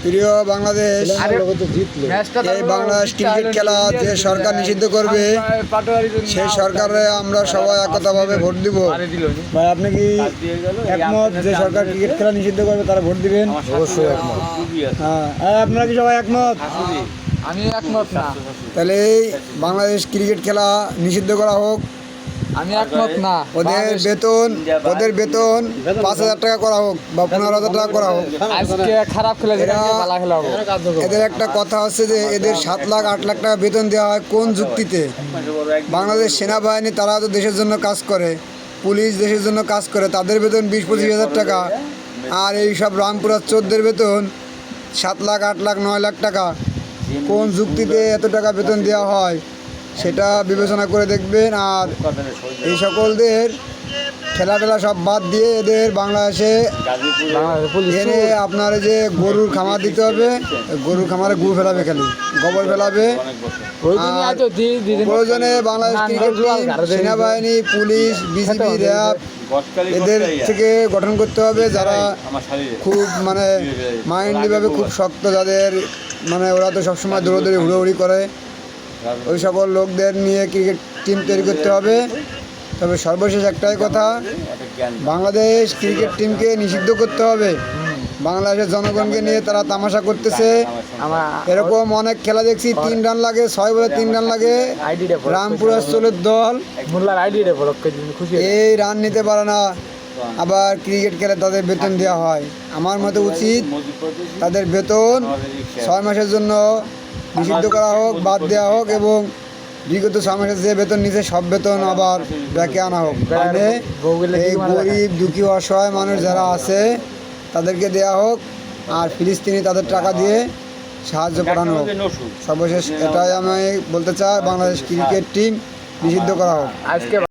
প্রিয় বাংলাদেশ, এই বাংলাদেশ ক্রিকেট খেলা যে সরকার নিষিদ্ধ করবে সেই সরকারে আমরা সবাই একতাভাবে ভোট দিব। ভাই, আপনি কি একমত যে সরকার ক্রিকেট খেলা নিষিদ্ধ করবে তারা ভোট দিবেন? অবশ্যই একমত। হ্যাঁ, আপনারা কি সবাই একমত? আমি একমত না। তাহলে এই বাংলাদেশ ক্রিকেট খেলা নিষিদ্ধ করা হোক। আমি একমত না। ওদের বেতন 5,000 টাকা করা হোক বা 15,000 টাকা করা হোক। আজকে খারাপ খেলে ভালো খেলা হবে। এদের একটা কথা হচ্ছে যে এদের 7 লাখ 8 লাখ টাকা বেতন দেওয়া হয় কোন যুক্তিতে? বাংলাদেশ সেনাবাহিনী তারা তো দেশের জন্য কাজ করে, পুলিশ দেশের জন্য কাজ করে, তাদের বেতন 20-25 হাজার টাকা। আর এই সব রামপুরা চোরদের বেতন 7 লাখ 8 লাখ 9 লাখ টাকা। কোন যুক্তিতে এত টাকা বেতন দেওয়া হয় সেটা বিবেচনা করে দেখবেন। আর এই সকলদের খেলা সব বাদ দিয়ে এদের বাংলাদেশে এনে আপনার যে গরুর খামার দিতে হবে, গরুর খামারে গু ফেলাবে, খালি গোবর ফেলাবে। প্রয়োজনে বাংলাদেশ ক্রিকেট টিম, সেনাবাহিনী, পুলিশ, বিসিবি, র্যাব এদের থেকে গঠন করতে হবে যারা খুব মানে মাইন্ডলিভাবে খুব শক্ত, যাদের মানে ওরা তো সবসময় দৌড়াদৌড়ি হুড়োহুড়ি করে, ওই সকল লোকদের নিয়ে ক্রিকেট টিম তৈরি করতে হবে। তবে সর্বশেষ একটাই কথা, বাংলাদেশ ক্রিকেট টিমকে নিষিদ্ধ করতে হবে। বাংলাদেশের জনগণকে নিয়ে তারা তামাশা করতেছে। এরকম অনেক খেলা দেখছি, 3 রান লাগে, 6 বলে 3 রান লাগে। রামপুরা চোরের দল এই রান নিতে পারে না, আবার ক্রিকেট খেলে তাদের বেতন দেওয়া হয়। আমার মতে উচিত তাদের বেতন 6 মাসের জন্য নিষিদ্ধ করা হোক, বাদ দেওয়া হোক, এবং বিগত 6 মাসের যে বেতন নিচে সব বেতন আবার ব্যাকে আনা হোক। মানে এই গরিব দুঃখী অসহায় মানুষ যারা আছে তাদেরকে দেওয়া হোক, আর ফিলিস্তিনি তাদের টাকা দিয়ে সাহায্য করানো হোক। সর্বশেষ এটাই আমি বলতে চাই, বাংলাদেশ ক্রিকেট টিম নিষিদ্ধ করা হোক।